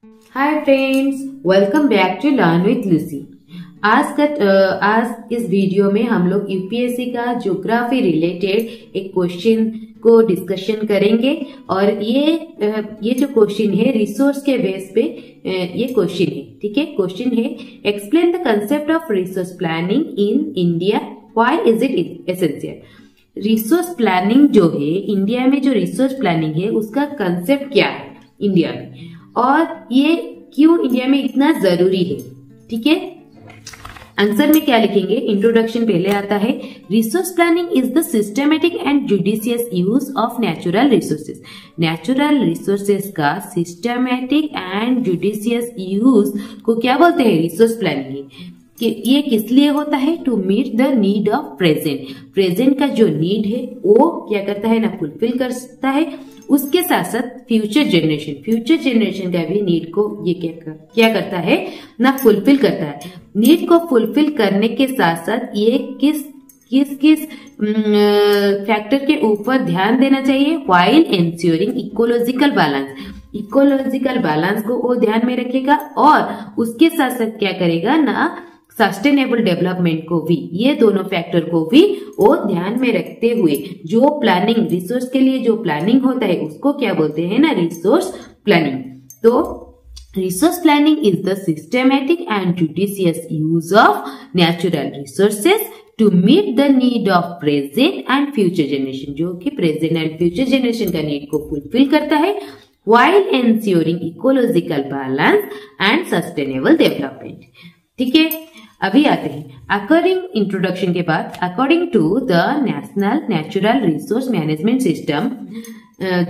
Hi friends, welcome back to learn with Lucy. आज इस video में हम लोग यूपीएससी का ज्योग्राफी रिलेटेड एक क्वेश्चन को डिस्कशन करेंगे और ये जो क्वेश्चन है रिसोर्स के बेस पे ये क्वेश्चन है। ठीक है, क्वेश्चन है explain the concept of resource planning in India, why is it essential. Resource planning जो है इंडिया में, जो रिसोर्स प्लानिंग है उसका कंसेप्ट क्या है इंडिया में और ये क्यों इंडिया में इतना जरूरी है। ठीक है, आंसर में क्या लिखेंगे, इंट्रोडक्शन पहले आता है। Resource planning is the systematic and judicious use of natural resources. Natural resources का सिस्टमेटिक एंड जुडिशियस यूज को क्या बोलते हैं, रिसोर्स प्लानिंग। ये किस लिए होता है, to meet the need of present का जो नीड है वो क्या करता है ना, फुलफिल करता है। उसके साथ साथ फ्यूचर जनरेशन का भी नीड को ये क्या करता है ना, फुलफिल करता है। नीड को फुलफिल करने के साथ साथ ये किस फैक्टर के ऊपर ध्यान देना चाहिए, व्हाइल एंश्योरिंग इकोलॉजिकल बैलेंस को वो ध्यान में रखेगा और उसके साथ साथ क्या करेगा ना, सस्टेनेबल डेवलपमेंट को भी, ये दोनों फैक्टर को भी वो ध्यान में रखते हुए जो प्लानिंग, रिसोर्स के लिए जो प्लानिंग होता है उसको क्या बोलते हैं ना, रिसोर्स प्लानिंग। तो resource planning is the systematic and judicious use of natural resources to meet the need of present and future generation, जो कि प्रेजेंट एंड फ्यूचर जनरेशन का नीड को फुलफिल करता है, while ensuring ecological balance and sustainable development। ठीक है, अभी आते हैं अकॉर्डिंग, इंट्रोडक्शन के बाद, according to the national natural resource management system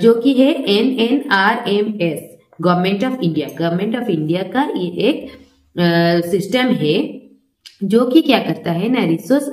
जो कि है NNRMS, गवर्नमेंट ऑफ इंडिया का ये एक सिस्टम है जो कि क्या करता है ना, resource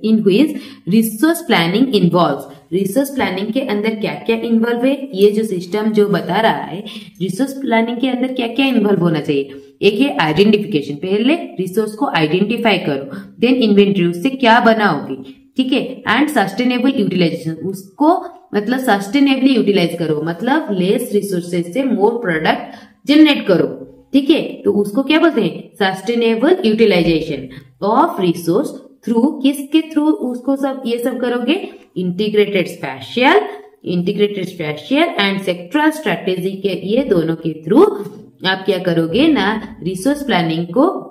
in which resource planning involves. Resource planning के अंदर क्या क्या इन्वॉल्व है, ये जो सिस्टम जो बता रहा है रिसोर्स प्लानिंग के अंदर क्या क्या इन्वॉल्व होना चाहिए। एक है आइडेंटिफिकेशन, पहले रिसोर्स को आइडेंटिफाई करो, देन इन्वेंटरी, उससे क्या बनाओगे। ठीक है, एंड सस्टेनेबल यूटिलाइजेशन, उसको मतलब सस्टेनेबली यूटिलाइज करो, मतलब लेस रिसोर्सेज से मोर प्रोडक्ट जनरेट करो। ठीक है, तो उसको क्या बोलते हैं, sustainable utilisation of resource through, किसके थ्रू उसको ये सब करोगे, integrated spatial and sectoral strategy के, ये दोनों के थ्रू आप क्या करोगे ना, रिसोर्स प्लानिंग को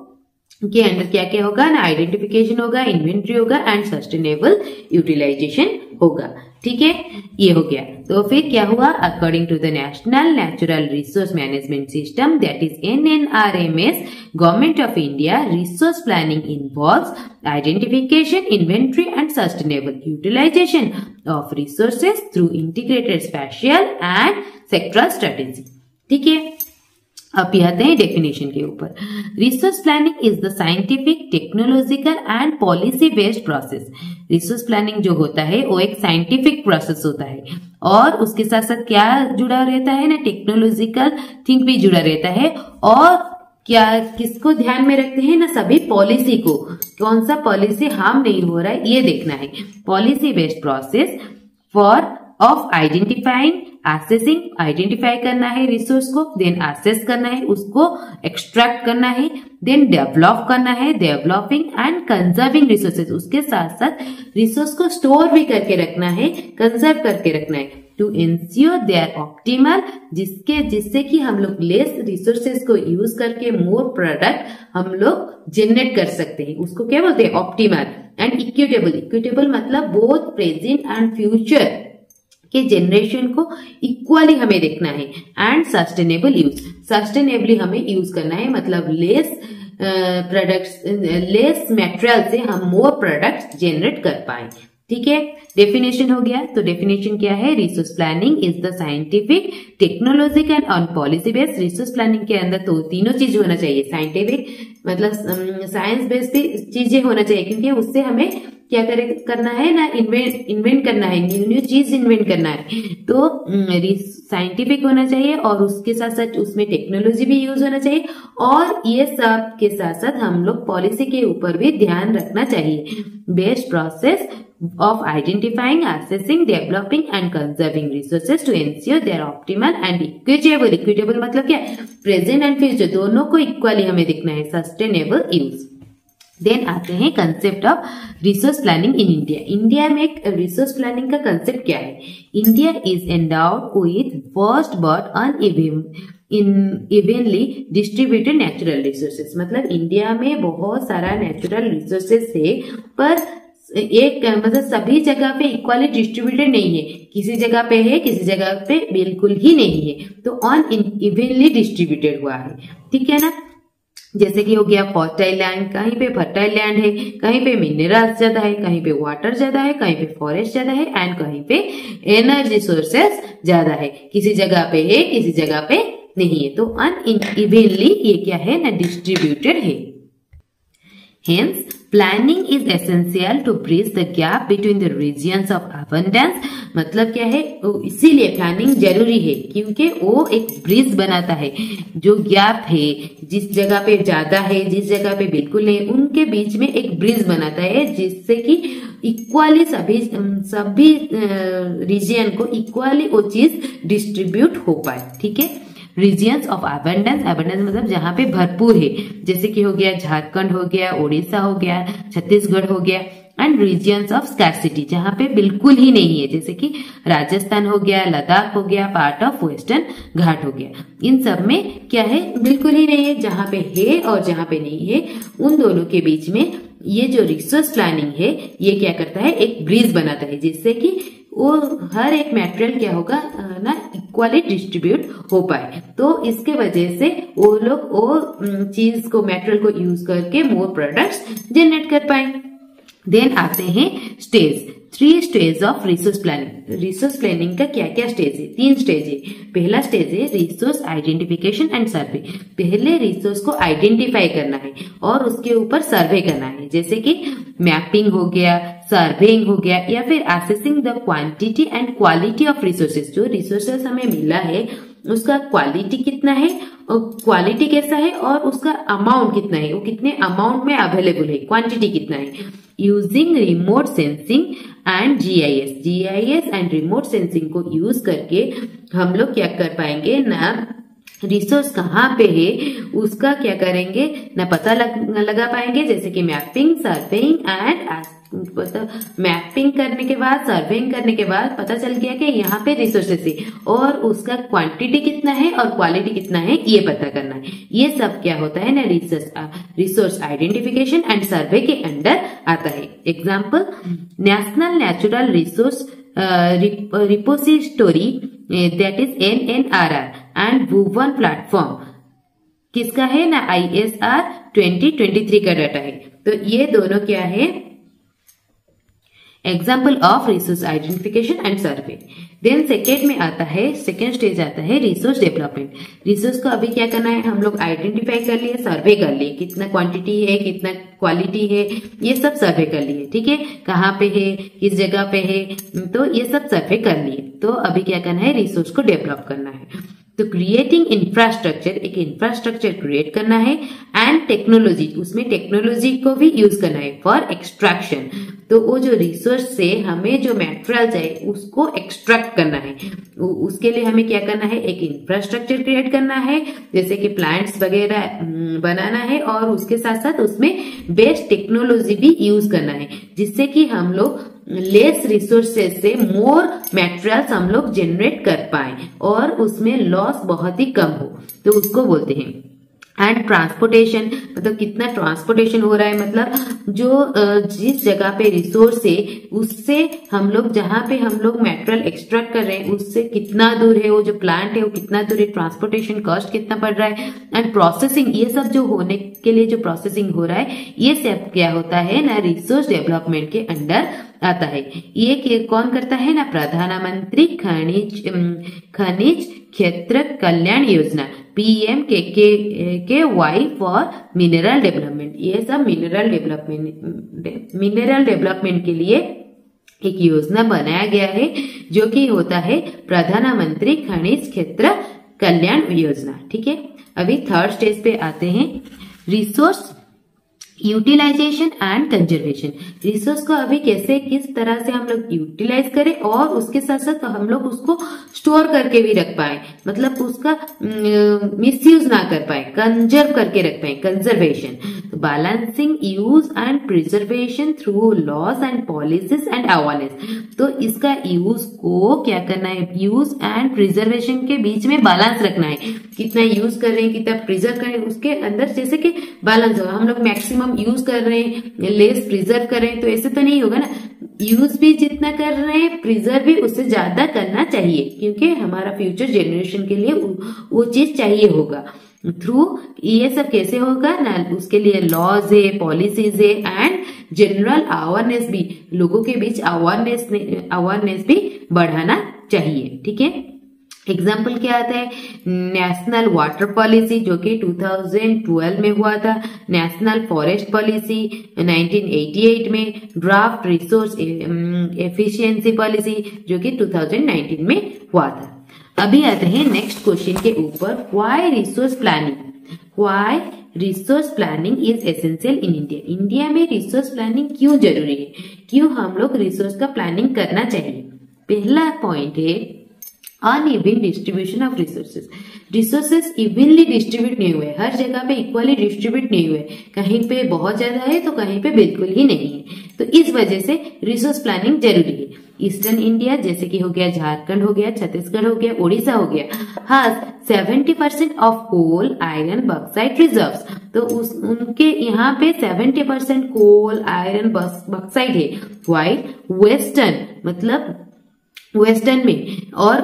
के अंदर क्या क्या होगा ना, आइडेंटिफिकेशन होगा, इन्वेंट्री होगा एंड सस्टेनेबल यूटिलाइजेशन होगा। ठीक है, ये हो गया। तो फिर क्या हुआ, according to the national natural resource management system that is NNRMS, government of India, resource planning involves identification, inventory and sustainable utilisation of resources through integrated spatial and sectoral strategy. ठीक है, अब आते हैं डेफिनेशन के ऊपर। Resource planning is the scientific, technological and policy based process. Resource planning जो होता है वो एक साइंटिफिक प्रोसेस होता है और उसके साथ साथ क्या जुड़ा रहता है ना, टेक्नोलॉजिकल थिंग भी जुड़ा रहता है और क्या किसको ध्यान में रखते हैं ना, सभी पॉलिसी को, कौन सा पॉलिसी हार्म नहीं हो रहा है ये देखना है। Policy based process for of identifying, assessing, identify करना है रिसोर्स को, देन एसेस करना है, उसको एक्सट्रैक्ट करना है, देन डेवलप करना है, डेवलपिंग एंड कंजर्विंग रिसोर्सेज, उसके साथ साथ रिसोर्स को स्टोर भी करके रखना है, कंजर्व करके रखना है, to ensure they are optimal, जिससे कि हम लोग लेस रिसोर्सेज को यूज करके मोर प्रोडक्ट हम लोग जनरेट कर सकते हैं। उसको क्या बोलते हैं, ऑप्टिमल एंड इक्विटेबल मतलब बोथ प्रेजेंट एंड फ्यूचर के जनरेशन को इक्वली हमें देखना है, एंड सस्टेनेबल यूज, सस्टेनेबली हमें यूज करना है, मतलब लेस प्रोडक्ट्स, लेस मटेरियल से हम मोर प्रोडक्ट्स जनरेट कर पाए। ठीक है, डेफिनेशन हो गया। तो डेफिनेशन क्या है, resource planning is the scientific, technological and policy based. Resource planning के अंदर तो तीनों चीज होना चाहिए, साइंटिफिक मतलब साइंस बेस्ड भी चीजें होना चाहिए, क्योंकि उससे हमें क्या करना है ना, इन्वेंट करना है, न्यू चीज इन्वेंट करना है। तो साइंटिफिक होना चाहिए और उसके साथ साथ उसमें टेक्नोलॉजी भी यूज होना चाहिए और ये सब के साथ साथ हम लोग पॉलिसी के ऊपर भी ध्यान रखना चाहिए। Best process of identifying, assessing, developing and conserving resources to ensure their optimal and equitable. Equitable मतलब क्या है? प्रेजेंट एंड फ्यूचर दोनों को इक्वली हमें देखना है, सस्टेनेबल यूज। देन आते हैं concept of resource planning in India. India में एक रिसोर्स प्लानिंग का कंसेप्ट क्या है? India is endowed with vast but evenly distributed natural resources. मतलब इंडिया में बहुत सारा नेचुरल रिसोर्सेस है, पर एक मतलब सभी जगह पे इक्वली डिस्ट्रीब्यूटेड नहीं है, किसी जगह पे है, किसी जगह पे बिल्कुल ही नहीं है, तो अनइवनली डिस्ट्रीब्यूटेड हुआ है। ठीक है ना? जैसे कि हो गया फर्टाइल लैंड, कहीं पे फर्टाइल लैंड है, कहीं पे मिनरल्स ज्यादा है, कहीं पे वाटर ज्यादा है, कहीं पे फॉरेस्ट ज्यादा है एंड कहीं पे एनर्जी सोर्सेस ज्यादा है, किसी जगह पे है, किसी जगह पे नहीं है, तो अनइवनली ये क्या है ना, डिस्ट्रीब्यूटेड है। Hence, planning is essential to bridge the gap between the regions of abundance। मतलब क्या है? इसीलिए प्लानिंग जरूरी है, क्योंकि वो एक ब्रिज बनाता है, जो गैप है, जिस जगह पे ज्यादा है, जिस जगह पे बिल्कुल नहीं, उनके बीच में एक ब्रिज बनाता है, जिससे कि इक्वली सभी रीजन को इक्वली वो चीज डिस्ट्रीब्यूट हो पाए। ठीक है? रीजियंस ऑफ अबंडेंस, अबंडेंस मतलब जहां पे भरपूर है, जैसे कि हो गया झारखंड हो गया, उड़ीसा हो गया, छत्तीसगढ़ हो गया, एंड रीजियंस ऑफ स्कैर्सिटी जहां पे बिल्कुल ही नहीं है, जैसे कि राजस्थान हो गया, लद्दाख हो गया, पार्ट ऑफ वेस्टर्न घाट हो गया। इन सब में क्या है? बिल्कुल ही नहीं है। जहां पे है और जहां पे नहीं है, उन दोनों के बीच में ये जो रिसोर्स प्लानिंग है, ये क्या करता है? एक ब्रिज बनाता है, जिससे कि वो हर एक मटेरियल क्या होगा ना, इक्वली डिस्ट्रीब्यूट हो पाए। तो इसके वजह से वो लोग वो चीज को, मटेरियल को यूज करके मोर प्रोडक्ट्स जनरेट कर पाए। देन आते हैं stage, 3 stage of resource planning. Resource planning का क्या क्या स्टेज है? 3 स्टेज है। पहला स्टेज है रिसोर्स आइडेंटिफिकेशन एंड सर्वे। पहले रिसोर्स को आइडेंटिफाई करना है और उसके ऊपर सर्वे करना है, जैसे कि मैपिंग हो गया, सर्वेइंग हो गया, या फिर assessing the quantity and quality of resources. जो रिसोर्सेज हमें मिला है उसका क्वालिटी कितना है और क्वालिटी कैसा है, और उसका अमाउंट कितना है, वो कितने अमाउंट में अवेलेबल है, क्वांटिटी कितना है। Using remote sensing and GIS and remote sensing को यूज करके हम लोग क्या कर पाएंगे ना, रिसोर्स कहाँ पे है उसका क्या करेंगे ना, पता लगा पाएंगे। जैसे कि मैपिंग, सर्वेइंग एंड मैपिंग करने के बाद, सर्वेइंग करने के बाद पता चल गया कि यहाँ पे रिसोर्सेस है और उसका क्वांटिटी कितना है और क्वालिटी कितना है, ये पता करना है। ये सब क्या होता है ना, रिसोर्स आइडेंटिफिकेशन एंड सर्वे के अंडर आता है। Example, national natural resource repository that is NNRR and Bhuvan platform किसका है ना, ISR 2023 का डाटा है। तो ये दोनों क्या है, example of resource identification and survey. Then second में आता है, सेकेंड स्टेज आता है रिसोर्स डेवलपमेंट। रिसोर्स को अभी क्या करना है, हम लोग आइडेंटिफाई कर लिए, सर्वे कर लिए, कितना क्वांटिटी है, कितना क्वालिटी है, ये सब सर्वे कर लिए। ठीक है? कहाँ पे है, किस जगह पे है, तो ये सब सर्वे कर लिए। तो अभी क्या करना है, रिसोर्स को डेवलप करना है। तो क्रिएटिंग इंफ्रास्ट्रक्चर, एक इंफ्रास्ट्रक्चर क्रिएट करना है, एंड टेक्नोलॉजी, उसमें टेक्नोलॉजी को भी यूज करना है फॉर एक्सट्रैक्शन। तो वो जो रिसोर्स से हमें जो मटेरियल चाहिए उसको एक्सट्रैक्ट करना है, उसके लिए हमें क्या करना है, एक इंफ्रास्ट्रक्चर क्रिएट करना है, जैसे कि प्लांट्स वगैरह बनाना है, और उसके साथ साथ उसमें बेस्ट टेक्नोलॉजी भी यूज करना है, जिससे कि हम लोग लेस रिसोर्सेज से मोर मटेरियल्स हम लोग जनरेट कर पाए और उसमें लॉस बहुत ही कम हो, तो उसको बोलते हैं। एंड ट्रांसपोर्टेशन, मतलब कितना ट्रांसपोर्टेशन हो रहा है, मतलब जो जिस जगह पे रिसोर्स है उससे हम लोग, जहां पे हम लोग मटेरियल एक्सट्रैक्ट कर रहे हैं उससे कितना दूर है, वो जो प्लांट है वो कितना दूर है, ट्रांसपोर्टेशन कॉस्ट कितना पड़ रहा है, एंड प्रोसेसिंग, ये सब जो होने के लिए जो प्रोसेसिंग हो रहा है, ये सब क्या होता है ना, रिसोर्स डेवलपमेंट के अंडर आता है। ये कौन करता है ना, प्रधानमंत्री खनिज क्षेत्र Kalyan Yojana, PMKKY for mineral development. ये सब मिनरल डेवलपमेंट के लिए एक योजना बनाया गया है, जो कि होता है प्रधानमंत्री खनिज क्षेत्र कल्याण योजना। ठीक है? अभी थर्ड स्टेज पे आते हैं, resource utilization and conservation, resource को अभी कैसे किस तरह से हम लोग यूटिलाइज करें और उसके साथ साथ हम लोग उसको स्टोर करके भी रख पाए, मतलब उसका मिसयूज ना कर पाए, कंजर्व करके रख पाए, कंजर्वेशन। तो balancing use and preservation through loss and policies and awareness, तो इसका यूज को क्या करना है, यूज एंड प्रिजर्वेशन के बीच में बैलेंस रखना है, कितना यूज कर रहे हैं कितना प्रिजर्व कर रहे हैं, उसके अंदर जैसे कि बैलेंस होगा। हम लोग मैक्सिमम यूज कर रहे हैं, लेस प्रिजर्व कर रहे हैं, तो ऐसे तो नहीं होगा ना, यूज भी जितना कर रहे हैं प्रिजर्व भी उससे ज्यादा करना चाहिए, क्योंकि हमारा फ्यूचर जनरेशन के लिए वो चीज चाहिए होगा। थ्रू ये सब कैसे होगा ना, उसके लिए लॉज है, पॉलिसीज है एंड जनरल अवेयरनेस भी, लोगों के बीच अवेयरनेस भी बढ़ाना चाहिए। ठीक है, एग्जाम्पल क्या आता है, नेशनल वाटर पॉलिसी जो कि 2012 में हुआ था, नेशनल फॉरेस्ट पॉलिसी 1988 में, ड्राफ्ट रिसोर्स एफिशिएंसी पॉलिसी जो कि 2019 में हुआ था। अभी आते हैं नेक्स्ट क्वेश्चन के ऊपर, why resource planning, why resource planning is essential in India, India में रिसोर्स प्लानिंग क्यों जरूरी है, क्यों हम लोग रिसोर्स का प्लानिंग करना चाहिए। पहला पॉइंट है uneven distribution of resources, resources evenly distribute नहीं हुए, हर जगह पे इक्वली डिस्ट्रीब्यूट नहीं हुए, कहीं पे बहुत ज्यादा है तो कहीं पे बिल्कुल ही नहीं है, तो इस वजह से रिसोर्स प्लानिंग जरूरी है। ईस्टर्न इंडिया जैसे कि हो गया, झारखंड हो गया, छत्तीसगढ़ हो गया, उड़ीसा हो गया, has 70% of coal iron bauxite reserves, तो उनके यहाँ पे 70% कोल आयरन बॉक्साइट है, वाइल वेस्टर्न मतलब वेस्टर्न में और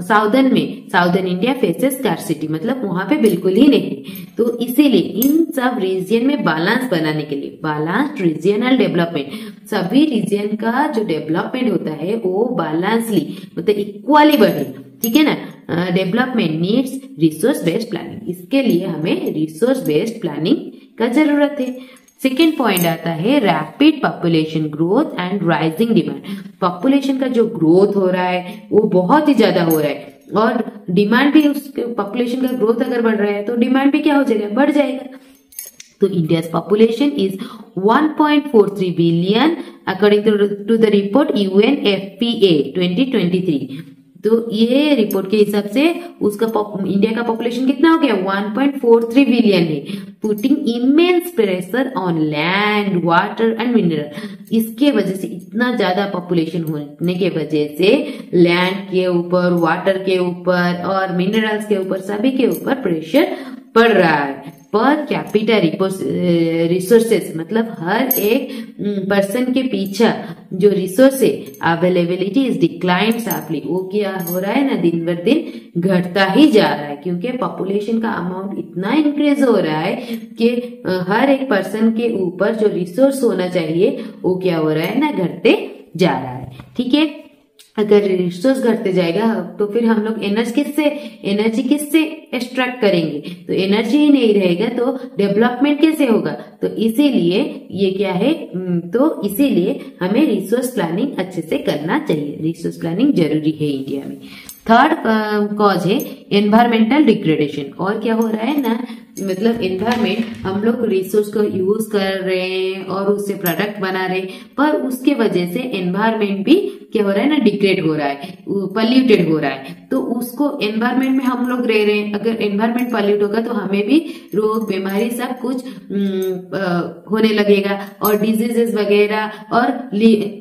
साउदर्न में, साउदर्न इंडिया फेसेस स्कार्सिटी, मतलब वहां पे बिल्कुल ही नहीं। तो इसीलिए इन सब रीजन में बैलेंस बनाने के लिए, बैलेंस्ड रीजनल डेवलपमेंट, सभी रीजन का जो डेवलपमेंट होता है वो बैलेंसली मतलब इक्वली बढ़े, ठीक है ना। Development needs resource based planning, इसके लिए हमें रिसोर्स बेस्ड प्लानिंग का जरूरत है। सेकेंड पॉइंट आता है rapid population growth and rising demand, population का जो ग्रोथ हो रहा है वो बहुत ही ज्यादा हो रहा है और डिमांड भी, उस पॉपुलेशन का ग्रोथ अगर बढ़ रहा है तो डिमांड भी क्या हो जाएगा, बढ़ जाएगा। तो India's population is 1.43 billion according to the report UNFPA 2023। तो ये रिपोर्ट के हिसाब से उसका इंडिया का पॉपुलेशन कितना हो गया, 1.43 बिलियन है, putting immense pressure on land water and mineral. इसके वजह से इतना ज्यादा पॉपुलेशन होने के वजह से लैंड के ऊपर, वाटर के ऊपर और मिनरल्स के ऊपर, सभी के ऊपर प्रेशर पड़ रहा है। पर कैपिटल रिसोर्सेस मतलब हर एक पर्सन के पीछे जो रिसोर्स है अवेलेबिलिटी इज डिक्लाइन शार्पली, वो क्या हो रहा है ना, दिन बर दिन घटता ही जा रहा है, क्योंकि पॉपुलेशन का अमाउंट इतना इंक्रीज हो रहा है कि हर एक पर्सन के ऊपर जो रिसोर्स होना चाहिए वो क्या हो रहा है ना, घटते जा रहा है। ठीक है, अगर रिसोर्स घटते जाएगा तो फिर हम लोग एनर्जी किससे एक्सट्रैक्ट करेंगे, तो एनर्जी ही नहीं रहेगा तो डेवलपमेंट कैसे होगा। तो इसीलिए ये क्या है, तो इसीलिए हमें रिसोर्स प्लानिंग अच्छे से करना चाहिए, रिसोर्स प्लानिंग जरूरी है इंडिया में। थर्ड कॉज है एनवायरमेंटल डिग्रेडेशन, और क्या हो रहा है ना, मतलब एनवायरमेंट, हम लोग रिसोर्स को यूज कर रहे हैं और उससे प्रोडक्ट बना रहे हैं, पर उसके वजह से एनवायरमेंट भी क्या हो रहा है ना, डिग्रेड हो रहा है, पॉल्यूटेड हो रहा है। तो उसको एनवायरमेंट में हम लोग रह रहे हैं, अगर एनवायरमेंट पॉल्यूट होगा तो हमें भी रोग बीमारी सब कुछ होने लगेगा और डिजीजेस वगैरह, और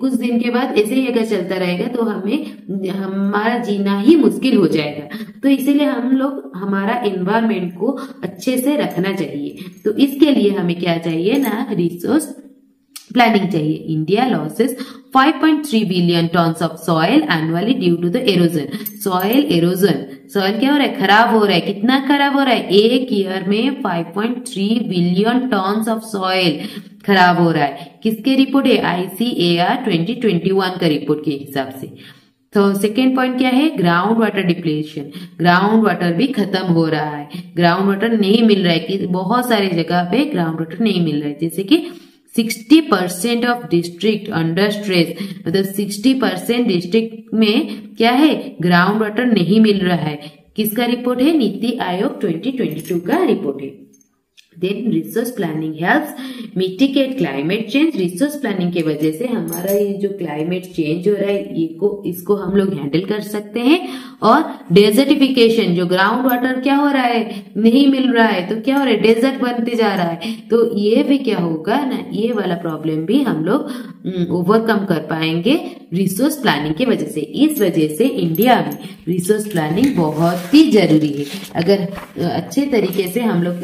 कुछ दिन के बाद ऐसे ही अगर चलता रहेगा तो हमारा जीना ही मुश्किल हो जाएगा। तो इसीलिए हम लोग हमारा एनवायरमेंट को अच्छे से रखना चाहिए। तो इसके लिए हमें क्या चाहिए ना, रिसोर्स प्लानिंग चाहिए। India loses 5.3 billion tons of soil annually due to the erosion, soil erosion, soil क्या हो रहा है, खराब हो रहा है। कितना खराब हो रहा है, एक ईयर में 5.3 बिलियन टन्स ऑफ सॉइल खराब हो रहा है। किसके रिपोर्ट है, ICAR 2021 का रिपोर्ट के हिसाब से। तो सेकेंड पॉइंट क्या है, ground water depletion, ground water भी खत्म हो रहा है, ग्राउंड वाटर नहीं मिल रहा है, कि बहुत सारी जगह पे ग्राउंड वाटर नहीं मिल रहा है, जैसे कि 60% ऑफ डिस्ट्रिक्ट अंडर स्ट्रेस, मतलब 60% डिस्ट्रिक्ट में क्या है, ग्राउंड वाटर नहीं मिल रहा है। किसका रिपोर्ट है, नीति आयोग 2022 का रिपोर्ट है। Then resource planning helps mitigate climate change. Resource planning की वजह से हमारा ये जो क्लाइमेट चेंज हो रहा है इसको हम लोग हैंडल कर सकते हैं। और डेजर्टिफिकेशन, जो ग्राउंड वाटर क्या हो रहा है, नहीं मिल रहा है, तो क्या हो रहा है, डेजर्ट बनते जा रहा है। तो ये भी क्या होगा ना, ये वाला प्रॉब्लम भी हम लोग ओवरकम कर पाएंगे रिसोर्स प्लानिंग की वजह से। इस वजह से इंडिया में रिसोर्स प्लानिंग बहुत ही जरूरी है। अगर अच्छे तरीके से हम लोग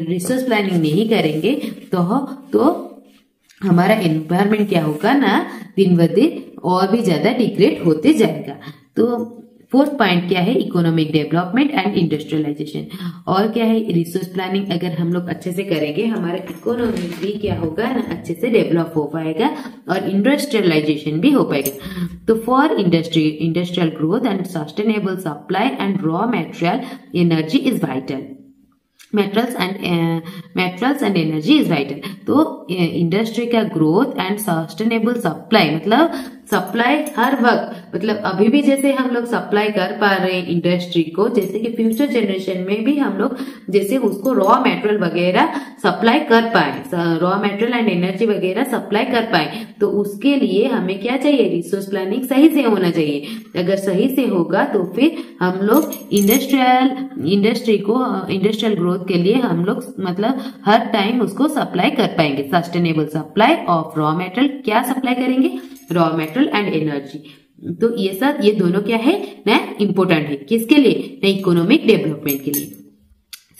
रिसोर्स प्लानिंग नहीं करेंगे तो हमारा एनवायरमेंट क्या होगा ना, दिन ब दिन और भी ज्यादा डिग्रेड होते जाएगा। तो फोर्थ पॉइंट क्या है, इकोनॉमिक डेवलपमेंट एंड इंडस्ट्रियलाइजेशन। और क्या है, रिसोर्स प्लानिंग अगर हम लोग अच्छे से करेंगे, हमारा इकोनॉमी भी क्या होगा ना, अच्छे से डेवलप हो पाएगा और इंडस्ट्रियलाइजेशन भी हो पाएगा। तो for industrial growth and sustainable supply and raw material energy is vital. Metals and energy is vital. तो इंडस्ट्री का ग्रोथ एंड सस्टेनेबल सप्लाई, मतलब सप्लाई हर वक्त, मतलब अभी भी जैसे हम लोग सप्लाई कर पा रहे हैं इंडस्ट्री को, जैसे कि फ्यूचर जनरेशन में भी हम लोग जैसे उसको रॉ मटेरियल वगैरह सप्लाई कर पाए, रॉ मटेरियल एंड एनर्जी वगैरह सप्लाई कर पाए। तो उसके लिए हमें क्या चाहिए, रिसोर्स प्लानिंग सही से होना चाहिए। अगर सही से होगा तो फिर हम लोग इंडस्ट्रियल ग्रोथ के लिए हम लोग मतलब हर टाइम उसको सप्लाई कर पाएंगे। Sustainable supply of raw material, क्या सप्लाई करेंगे, रॉ मटेरियल एंड एनर्जी। तो ये दोनों क्या है ना, इंपोर्टेंट है किसके लिए, ना इकोनॉमिक डेवलपमेंट के लिए।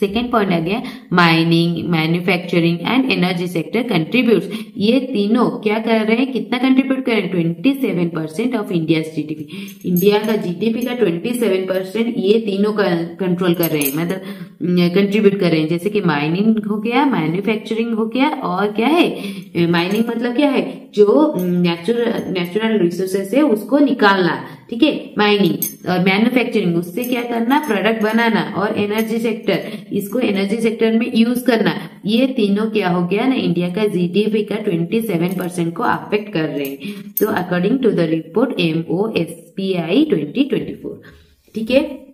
सेकेंड पॉइंट आ गया, mining, manufacturing and energy sector contributes. ये तीनों क्या कर रहे हैं, कितना कंट्रीब्यूट कर रहे हैं, 27% ऑफ इंडिया जीडीपी। इंडिया का जीडीपी का 27% ये तीनों का कंट्रोल कर रहे हैं, मतलब कंट्रीब्यूट कर रहे हैं। जैसे कि माइनिंग हो गया, मैन्युफैक्चरिंग हो गया, और क्या है, माइनिंग मतलब क्या है, जो नेचुरल रिसोर्सेस है उसको निकालना, ठीक है, माइनिंग। और मैन्युफैक्चरिंग, उससे क्या करना, प्रोडक्ट बनाना। और एनर्जी सेक्टर, इसको एनर्जी सेक्टर में यूज करना। ये तीनों क्या हो गया ना, इंडिया का जीडीपी का 27% को अफेक्ट कर रहे हैं। तो according to the report MOSPI 2024, ठीक है।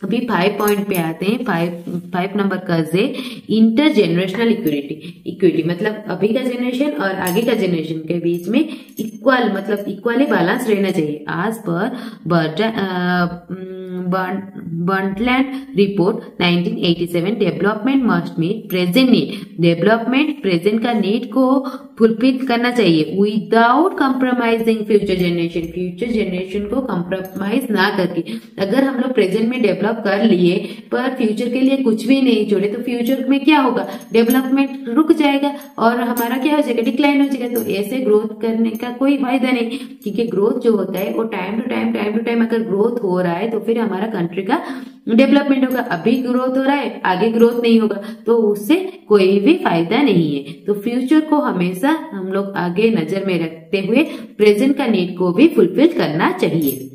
अभी 5 पॉइंट पे आते हैं। 5 नंबर का है इंटर जनरेशनल इक्विटी, मतलब अभी का जनरेशन और आगे का जनरेशन के बीच में इक्वल, मतलब इक्वली बैलेंस रहना चाहिए। आज पर Brundtland report 1987, development must meet present need. Development present का नीड को फुलफिल करना चाहिए without compromising future generation. Future generation को कंप्रोमाइज ना करके, अगर हम लोग प्रेजेंट में डेवलप कर लिए पर फ्यूचर के लिए कुछ भी नहीं छोड़े, तो फ्यूचर में क्या होगा, डेवलपमेंट रुक जाएगा और हमारा क्या हो जाएगा, डिक्लाइन हो जाएगा। तो ऐसे ग्रोथ करने का कोई फायदा नहीं, क्योंकि ग्रोथ जो होता है वो टाइम टू टाइम अगर ग्रोथ हो रहा है तो फिर हमारा कंट्री का डेवलपमेंट होगा। अभी ग्रोथ हो रहा है, आगे ग्रोथ नहीं होगा, तो उससे कोई भी फायदा नहीं है। तो फ्यूचर को हमेशा हम लोग आगे नजर में रखते हुए प्रेजेंट का नीड को भी फुलफिल करना चाहिए,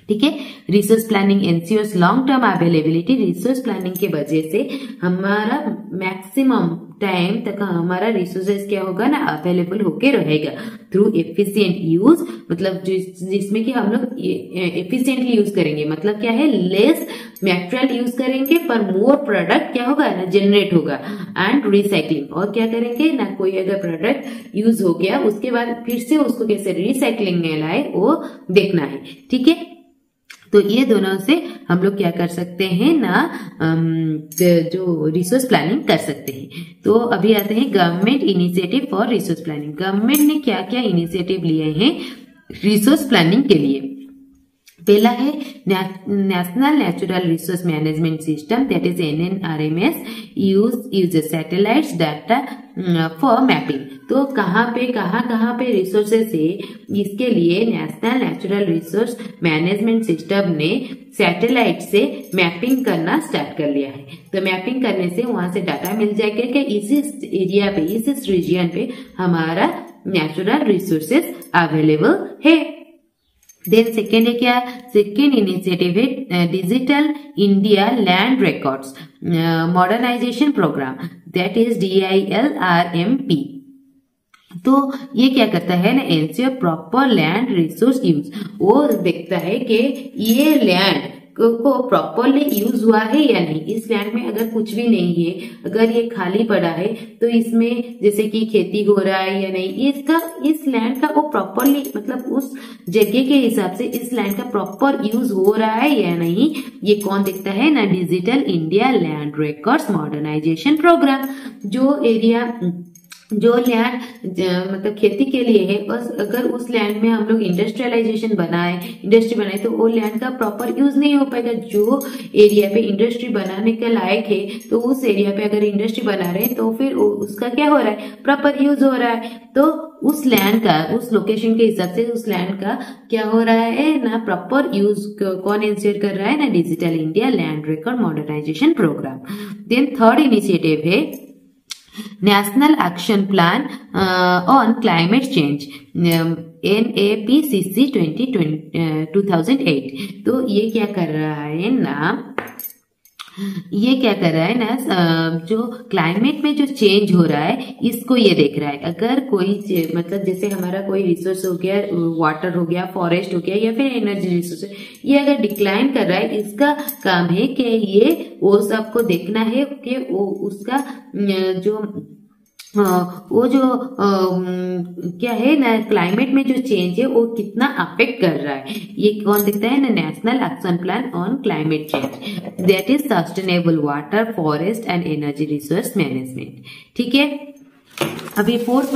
ठीक है। Resource planning ensures long term availability. Resource planning के वजह से हमारा मैक्सिमम टाइम तक हमारा रिसोर्सेज क्या होगा ना, अवेलेबल होके रहेगा थ्रू एफिशिएंट यूज, मतलब जिसमें कि हम लोग एफिशिएंटली यूज करेंगे, मतलब क्या है, लेस मटेरियल यूज करेंगे पर मोर प्रोडक्ट क्या होगा ना, जनरेट होगा। एंड रिसाइकलिंग, और क्या करेंगे ना, कोई अगर प्रोडक्ट यूज हो गया उसके बाद फिर से उसको कैसे रिसाइकलिंग में लाए वो देखना है, ठीक है। तो ये दोनों से हम लोग क्या कर सकते हैं ना, जो रिसोर्स प्लानिंग कर सकते हैं। तो अभी आते हैं government initiative for resource planning. Government ने क्या क्या इनिशिएटिव लिए हैं रिसोर्स प्लानिंग के लिए। पहला है national natural resource management system, that is NNRMS, use satellites data for mapping. तो कहाँ पे रिसोर्सेस है, इसके लिए national natural resource management system ने सैटेलाइट से मैपिंग करना स्टार्ट कर लिया है। तो मैपिंग करने से वहां से डाटा मिल जाएगा कि इस एरिया पे, इस रीजन पे हमारा नेचुरल रिसोर्सेस अवेलेबल है। देन सेकेंड है क्या, सेकेंड इनिशिएटिव है digital India land records modernization programme, that is DILRMP। तो ये क्या करता है ना, ensure proper land resource use. वो देखता है कि ये लैंड को प्रॉपरली यूज हुआ है या नहीं। इस लैंड में अगर कुछ भी नहीं है, अगर ये खाली पड़ा है, तो इसमें जैसे कि खेती हो रहा है या नहीं, इस लैंड का वो प्रॉपरली मतलब उस जगह के हिसाब से इस लैंड का प्रॉपर यूज हो रहा है या नहीं, ये कौन देखता है ना, digital India land records modernization programme. जो लैंड मतलब खेती के लिए है, और अगर उस लैंड में हम लोग इंडस्ट्री बनाए तो वो लैंड का प्रॉपर यूज नहीं हो पाएगा। जो एरिया पे इंडस्ट्री बनाने के लायक है, तो उस एरिया पे अगर इंडस्ट्री बना रहे हैं तो फिर उसका क्या हो रहा है, प्रॉपर यूज हो रहा है। तो उस लैंड का, उस लोकेशन के हिसाब से उस लैंड का क्या हो रहा है ना, प्रॉपर यूज कौन इंश्योर कर रहा है ना, digital India land record modernisation programme. Then third initiative है national action plan on climate change, NAPCC 2008। तो ये क्या कर रहा है ना, जो क्लाइमेट में जो चेंज हो रहा है इसको ये देख रहा है। अगर कोई मतलब जैसे हमारा कोई रिसोर्स हो गया, वाटर हो गया, फॉरेस्ट हो गया, या फिर एनर्जी रिसोर्स, ये अगर डिक्लाइन कर रहा है, इसका काम है कि ये वो सबको देखना है कि वो उसका क्या है ना, क्लाइमेट में जो चेंज है वो कितना अफेक्ट कर रहा है। ये कौन दिखता है ना, national action plan on climate change, that is sustainable water, forest and energy resource management. ठीक है, अभी फोर्थ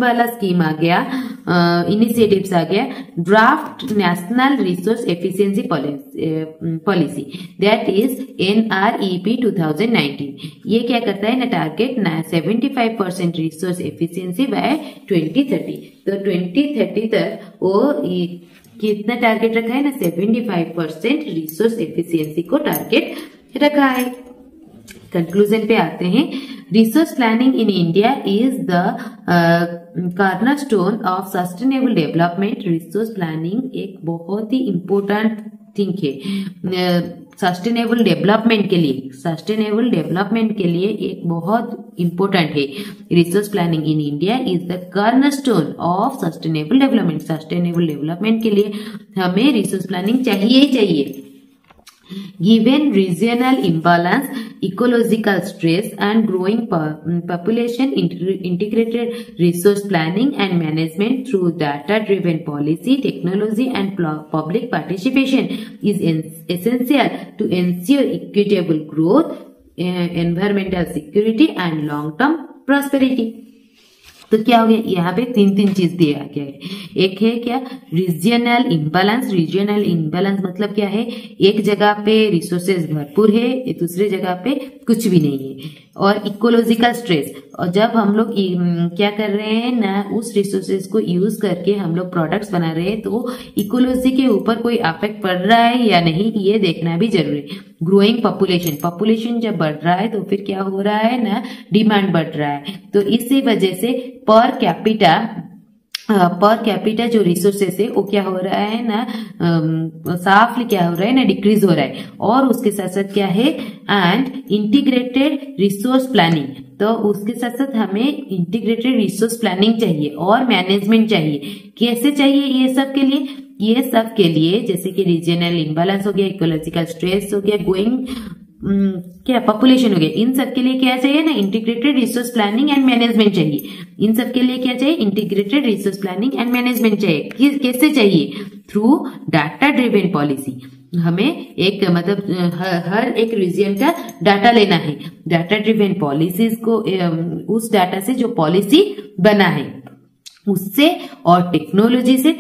वाला स्कीम आ गया, इनिशिएटिव्स आ गया, draft national resource efficiency policy, that is NREP 2019। ये क्या करता है ना, टारगेट 75% रिसोर्स एफिशिएंसी बाय 2030। तो 2030 तक वो कितना टारगेट रखा है ना, 75% रिसोर्स एफिशिएंसी को टारगेट रखा है। कंक्लूजन पे आते हैं, resource planning in India is the cornerstone of sustainable development. Resource planning एक बहुत ही इम्पोर्टेंट थिंग है सस्टेनेबल डेवलपमेंट के लिए एक बहुत इम्पोर्टेंट है। Resource planning in India is the cornerstone of sustainable development के लिए हमें रिसोर्स प्लानिंग चाहिए। Given regional imbalance, ecological stress and growing population, integrated resource planning and management through data-driven policy, technology and public participation is essential to ensure equitable growth, environmental security and long-term prosperity। तो क्या हो गया, यहाँ पे तीन चीज दिया गया है। एक है क्या, रीजनल इम्बैलेंस मतलब क्या है, एक जगह पे रिसोर्सेज भरपूर है, दूसरे जगह पे कुछ भी नहीं है। और इकोलॉजिकल स्ट्रेस, और जब हम लोग क्या कर रहे हैं ना, उस रिसोर्सेज को यूज करके हम लोग प्रोडक्ट्स बना रहे हैं, तो इकोलॉजी के ऊपर कोई अफेक्ट पड़ रहा है या नहीं, ये देखना भी जरूरी है। ग्रोइंग पॉपुलेशन जब बढ़ रहा है तो फिर क्या हो रहा है ना, डिमांड बढ़ रहा है। तो इसी वजह से पर कैपिटा जो रिसोर्सेस है वो क्या हो रहा है ना, साफली क्या हो रहा है ना, डिक्रीज हो रहा है। और उसके साथ साथ क्या है, एंड इंटीग्रेटेड रिसोर्स प्लानिंग, तो उसके साथ साथ हमें इंटीग्रेटेड रिसोर्स प्लानिंग चाहिए और मैनेजमेंट चाहिए। कैसे चाहिए ये सब के लिए जैसे कि रीजनल इम्बैलेंस हो गया, इकोलॉजिकल स्ट्रेस हो गया, गोइंग क्या पॉपुलेशन हो गया, इन सब के लिए क्या चाहिए ना, integrated resource planning and management चाहिए। इन सब के लिए क्या चाहिए, integrated resource planning and management चाहिए। कैसे चाहिए, थ्रू डाटा ड्रिवन पॉलिसी। हमें एक मतलब हर एक रीजन का डाटा लेना है, डाटा ड्रिवन पॉलिसीज को, उस डाटा से जो पॉलिसी बना है उससे, और टेक्नोलॉजी जैसे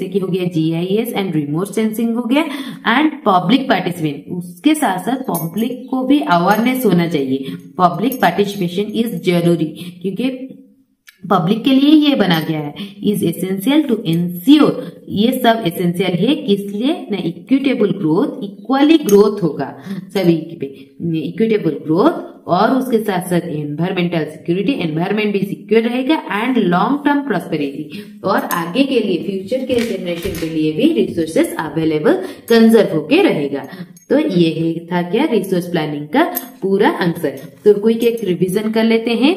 कि हो गया GIS एंड रिमोट सेंसिंग हो गया, एंड पब्लिक पार्टिसिपेशन। उसके साथ साथ पब्लिक को भी अवेयरनेस होना चाहिए। पब्लिक पार्टिसिपेशन इज जरूरी, क्योंकि पब्लिक के लिए ये बना गया है। इज एसेंशियल टू एंश्योर, ये सब एसेंशियल है किसलिए ना, इक्विटेबल ग्रोथ, इक्वली ग्रोथ होगा सभी पे, इक्विटेबल ग्रोथ, और उसके साथ साथ एनवायरमेंटल सिक्योरिटी, एनवायरमेंट भी सिक्योर रहेगा, एंड लॉन्ग टर्म प्रॉस्पेरिटी, और आगे के लिए फ्यूचर के जनरेशन के लिए भी रिसोर्सेस अवेलेबल कंजर्व होके रहेगा। तो ये था क्या, रिसोर्स प्लानिंग का पूरा आंसर। तो कोई एक रिविजन कर लेते हैं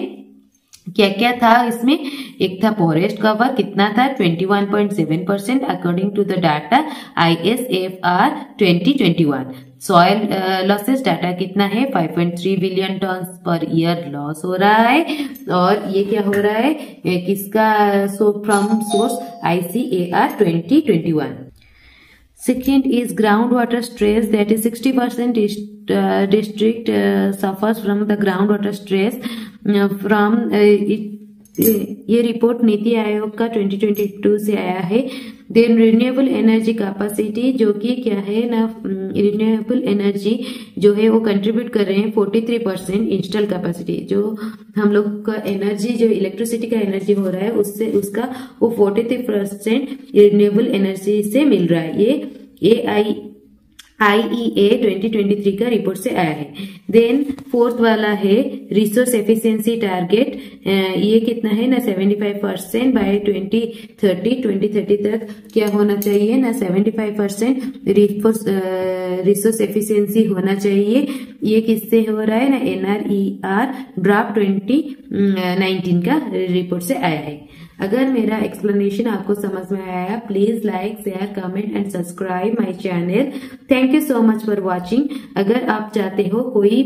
क्या क्या था इसमें, एक था फॉरेस्ट कवर, कितना था 21.7% according to the data ISFR 2021। Soil loses data कितना है, 5.3 billion ton per year loss हो रहा है, और ये क्या हो रहा है, किसका, from source ICAR 2021। Second is groundwater stress, that is 60% district suffers from the groundwater stress from ये रिपोर्ट नीति आयोग का 2022 से आया है। देन रिन्यूएबल एनर्जी कैपेसिटी, जो कि क्या है ना, रिन्यूएबल एनर्जी जो है वो कंट्रीब्यूट कर रहे हैं 43% इंस्टॉल कैपेसिटी, जो हम लोग का एनर्जी, जो इलेक्ट्रिसिटी का एनर्जी हो रहा है उससे उसका वो 43% रिन्यूएबल एनर्जी से मिल रहा है। ये IEA 2023 का रिपोर्ट से आया है। देन फोर्थ वाला है रिसोर्स एफिशिएंसी टारगेट, ये कितना है ना 75% बाय 2030 तक क्या होना चाहिए ना 75% रिसोर्स एफिशिएंसी होना चाहिए। ये किससे हो रहा है ना, NRER ड्राफ्ट 2019 का रिपोर्ट से आया है। अगर मेरा एक्सप्लेनेशन आपको समझ में आया, please like, share, comment and subscribe my channel. Thank you so much for watching. अगर आप चाहते हो कोई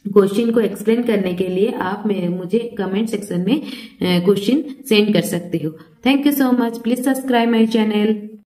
क्वेश्चन को एक्सप्लेन करने के लिए, आप मुझे कमेंट सेक्शन में क्वेश्चन सेंड कर सकते हो। Thank you so much, please subscribe my channel.